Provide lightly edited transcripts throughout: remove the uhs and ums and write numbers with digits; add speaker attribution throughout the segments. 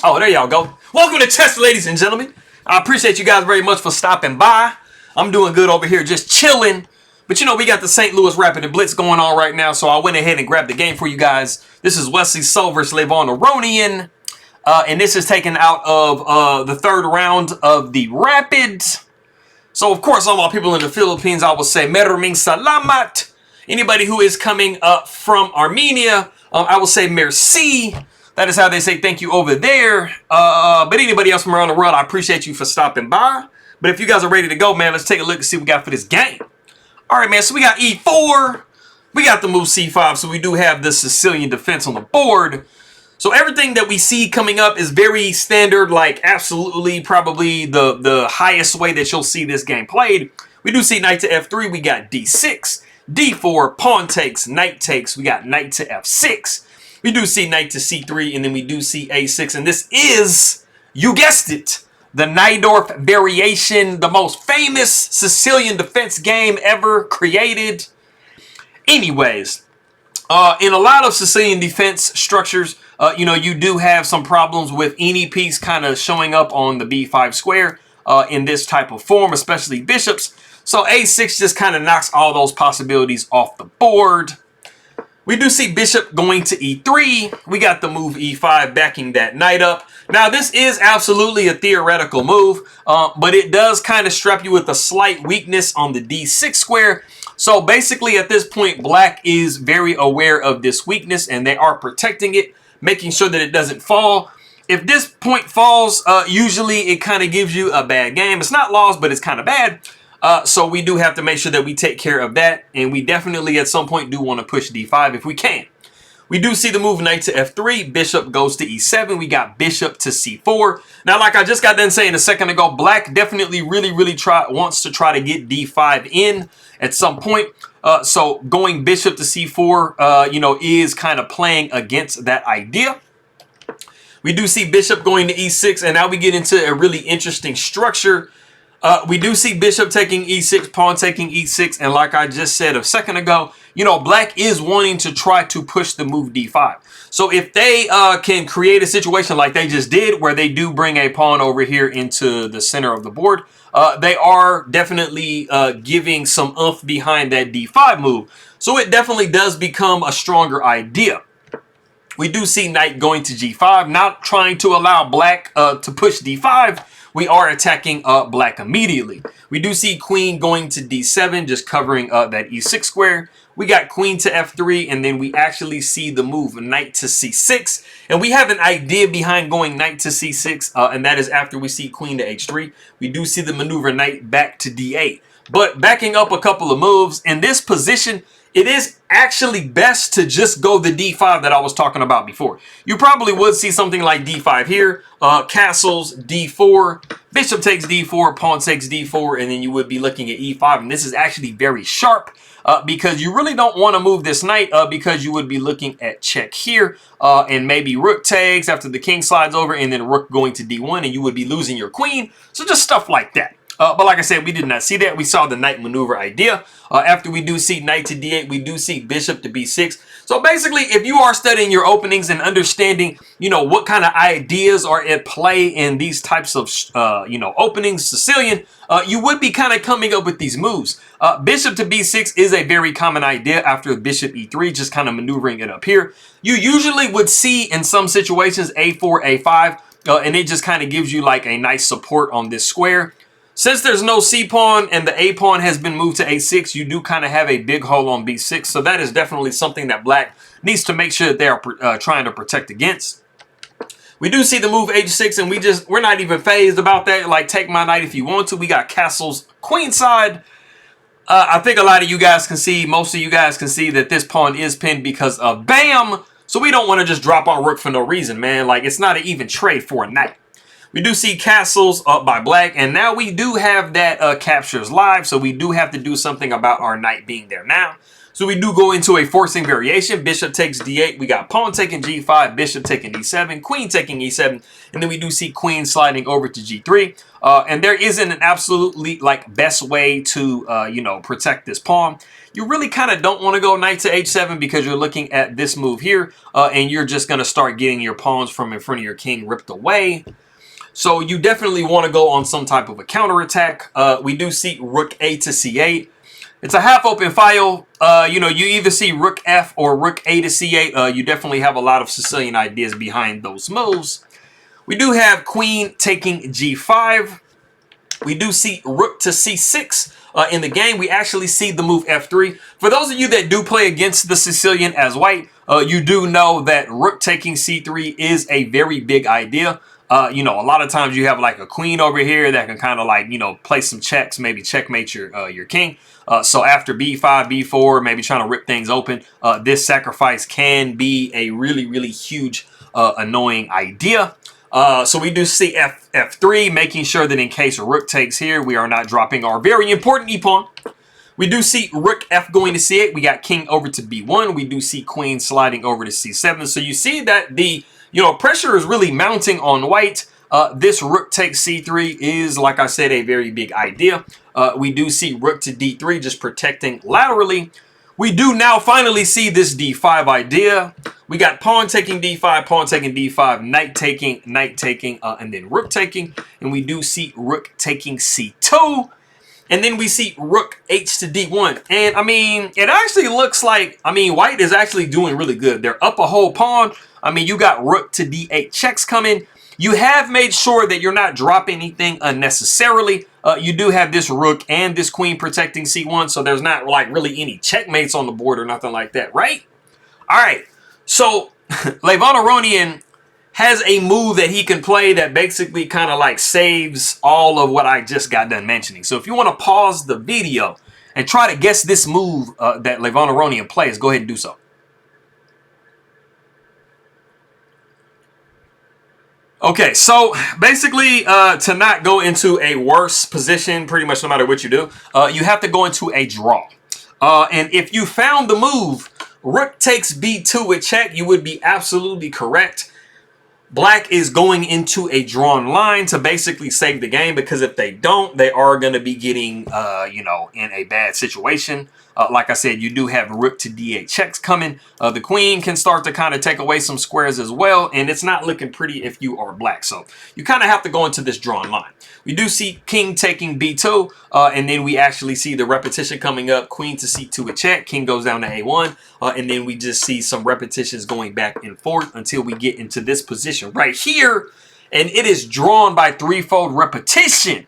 Speaker 1: Oh, there y'all go. Welcome to chess, ladies and gentlemen. I appreciate you guys very much for stopping by. I'm doing good over here, just chilling. But you know, we got the St. Louis Rapid and Blitz going on right now, so I went ahead and grabbed the game for you guys. This is Wesley So versus Aronian. And this is taken out of the third round of the Rapid. So, of course, all my people in the Philippines, I will say Maraming Salamat. Anybody who is coming up from Armenia, I will say merci. That is how they say thank you over there. But anybody else from around the world, I appreciate you for stopping by. But if you guys are ready to go, man, let's take a look and see what we got for this game. All right, man, so we got E4. We got the move C5, so we do have the Sicilian defense on the board. So everything that we see coming up is very standard, like absolutely probably the highest way that you'll see this game played. We do see knight to F3. We got D6, D4, pawn takes, knight takes. We got knight to F6. We do see knight to C3, and then we do see A6. And this is, you guessed it, the Najdorf variation, the most famous Sicilian defense game ever created. Anyways, in a lot of Sicilian defense structures, you know, you do have some problems with any piece kind of showing up on the B5 square in this type of form, especially bishops. So A6 just kind of knocks all those possibilities off the board. We do see bishop going to E3. We got the move E5 backing that knight up. Now, this is absolutely a theoretical move, but it does kind of strap you with a slight weakness on the D6 square. So basically, at this point, black is very aware of this weakness, and they are protecting it, making sure that it doesn't fall. If this point falls, usually it kind of gives you a bad game. It's not lost, but it's kind of bad. So we do have to make sure that we take care of that. And we definitely at some point do want to push D5 if we can. We do see the move knight to F3. Bishop goes to E7. We got bishop to C4. Now, like I just got done saying a second ago, black definitely really wants to try to get D5 in at some point. So going bishop to C4, you know, is kind of playing against that idea. We do see bishop going to E6. And now we get into a really interesting structure. We do see bishop taking E6, pawn taking E6, and like I just said a second ago, you know, black is wanting to try to push the move D5. So if they can create a situation like they just did, where they do bring a pawn over here into the center of the board, they are definitely giving some oomph behind that D5 move. So it definitely does become a stronger idea. We do see knight going to G5, not trying to allow black to push D5. We are attacking black immediately. We do see queen going to D7, just covering that E6 square. We got queen to F3, and then we actually see the move knight to C6. And we have an idea behind going knight to C6, and that is after we see queen to H3. We do see the maneuver knight back to D8. But backing up a couple of moves, in this position, it is actually best to just go the D5 that I was talking about before. You probably would see something like D5 here, castles, D4, bishop takes D4, pawn takes D4, and then you would be looking at E5. And this is actually very sharp because you really don't want to move this knight because you would be looking at check here and maybe rook takes after the king slides over, and then rook going to D1, and you would be losing your queen. So just stuff like that. But like I said, we did not see that. We saw the knight maneuver idea. After we do see knight to D8, we do see bishop to B6. So basically, if you are studying your openings and understanding, you know, what kind of ideas are at play in these types of, you know, openings, Sicilian, you would be kind of coming up with these moves. Bishop to B6 is a very common idea after bishop E3, just kind of maneuvering it up here. You usually would see in some situations A4, A5, and it just kind of gives you like a nice support on this square. Since there's no C-pawn and the A-pawn has been moved to A6, you do kind of have a big hole on B6. So that is definitely something that black needs to make sure that they are trying to protect against. We do see the move H6, and we're not even phased about that. Like, take my knight if you want to. We got castles queenside. I think a lot of you guys can see, most of you guys can see that this pawn is pinned because of BAM. So we don't want to just drop our rook for no reason, man. Like, it's not an even trade for a knight. We do see castles up by black, and now we do have that captures live, so we do have to do something about our knight being there now. So we do go into a forcing variation. Bishop takes d8. We got pawn taking g5, bishop taking e7, queen taking e7, and then we do see queen sliding over to g3. And there isn't an absolutely like best way to, you know, protect this pawn. You really kind of don't want to go knight to h7 because you're looking at this move here, and you're just going to start getting your pawns from in front of your king ripped away. So you definitely want to go on some type of a counterattack. We do see rook a to c8. It's a half open file. You know, you either see rook f or rook a to c8. You definitely have a lot of Sicilian ideas behind those moves. We do have queen taking g5. We do see rook to c6 in the game. We actually see the move f3. For those of you that do play against the Sicilian as white, you do know that rook taking c3 is a very big idea. You know, a lot of times you have like a queen over here that can kind of like, you know, play some checks, maybe checkmate your king. So after b5, b4, maybe trying to rip things open, this sacrifice can be a really, really huge, annoying idea. So we do see f3, making sure that in case rook takes here, we are not dropping our very important e-pawn. We do see rook f going to c8. We got king over to b1. We do see queen sliding over to c7. So you see that the, you know, pressure is really mounting on white. This rook takes c3 is, like I said, a very big idea. We do see rook to d3, just protecting laterally. We do now finally see this d5 idea. We got pawn taking d5, pawn taking d5, knight taking, and then rook taking. And we do see rook taking c2. And then we see rook h to d1. And, I mean, it actually looks like, I mean, white is actually doing really good. They're up a whole pawn. I mean, you got rook to d8 checks coming. You have made sure that you're not dropping anything unnecessarily. You do have this rook and this queen protecting c1, so there's not like really any checkmates on the board or nothing like that, right? All right, so Aronian has a move that he can play that basically kind of like saves all of what I just got done mentioning. So if you want to pause the video and try to guess this move that Aronian plays, go ahead and do so. Okay, so basically to not go into a worse position, pretty much no matter what you do, you have to go into a draw. And if you found the move, rook takes b2 with check, you would be absolutely correct. Black is going into a drawn line to basically save the game, because if they don't, they are going to be getting, you know, in a bad situation. Like I said, you do have rook to d8 checks coming. The queen can start to kind of take away some squares as well, and it's not looking pretty if you are black. So you kind of have to go into this drawn line. We do see king taking b2, and then we actually see the repetition coming up, queen to c2 with check, king goes down to a1, and then we just see some repetitions going back and forth until we get into this position right here, and it is drawn by threefold repetition.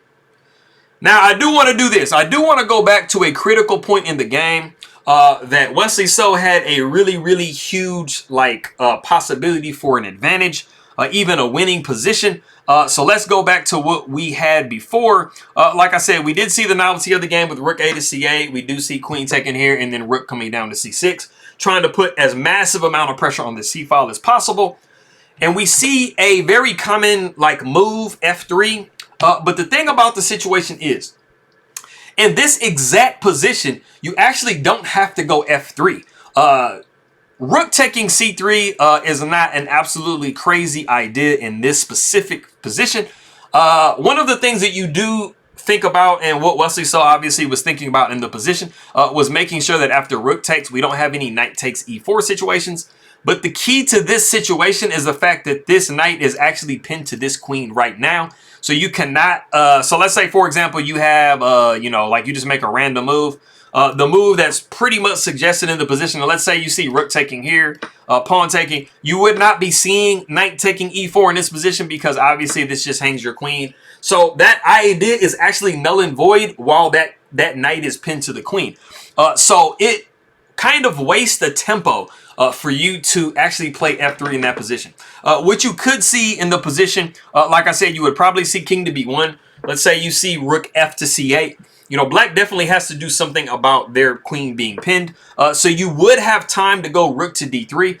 Speaker 1: Now, I do want to do this. I do want to go back to a critical point in the game that Wesley So had a really, really huge like possibility for an advantage, even a winning position. So let's go back to what we had before. Like I said, we did see the novelty of the game with rook a to c8. We do see queen taking here and then rook coming down to c6, trying to put as massive amount of pressure on the c file as possible. And we see a very common like move, f3. But the thing about the situation is, in this exact position, you actually don't have to go f3. Rook taking c3 is not an absolutely crazy idea in this specific position. One of the things that you do think about, and what Wesley So obviously was thinking about in the position, was making sure that after rook takes, we don't have any knight takes e4 situations. But the key to this situation is the fact that this knight is actually pinned to this queen right now. So you cannot, so let's say, for example, you have, you know, like you just make a random move. The move that's pretty much suggested in the position. Let's say you see rook taking here, pawn taking. You would not be seeing knight taking e4 in this position because obviously this just hangs your queen. So that idea is actually null and void while that knight is pinned to the queen. So it kind of wastes the tempo for you to actually play f3 in that position. What you could see in the position, like I said, you would probably see king to b1. Let's say you see rook f to c8. You know, black definitely has to do something about their queen being pinned. So you would have time to go rook to d3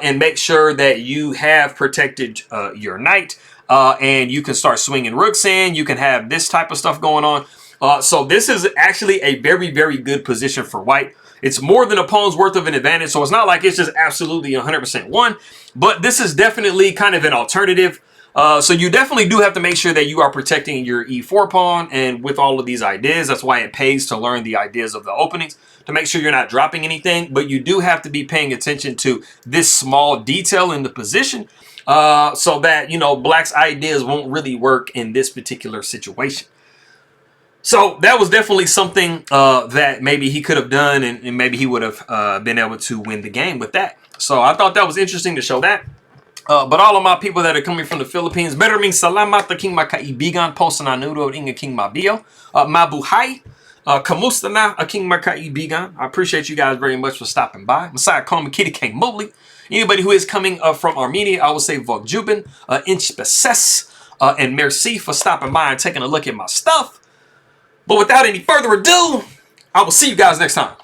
Speaker 1: and make sure that you have protected your knight. And you can start swinging rooks in. You can have this type of stuff going on. So this is actually a very, very good position for white. It's more than a pawn's worth of an advantage. So it's not like it's just absolutely 100% won. But this is definitely kind of an alternative. So you definitely do have to make sure that you are protecting your e4 pawn. And with all of these ideas, that's why it pays to learn the ideas of the openings, to make sure you're not dropping anything. But you do have to be paying attention to this small detail in the position, so that, you know, black's ideas won't really work in this particular situation. So that was definitely something that maybe he could have done, and maybe he would have been able to win the game with that. So I thought that was interesting to show that. But all of my people that are coming from the Philippines, maraming salamat aking makaibigan po sa nanonood ng aking mabio. Mabuhay. Kamusta na aking makaibigan. I appreciate you guys very much for stopping by. Messiah Koma Kitty King Mobley. Anybody who is coming from Armenia, I will say Vogjuben, Inch Beses, and merci for stopping by and taking a look at my stuff. But without any further ado, I will see you guys next time.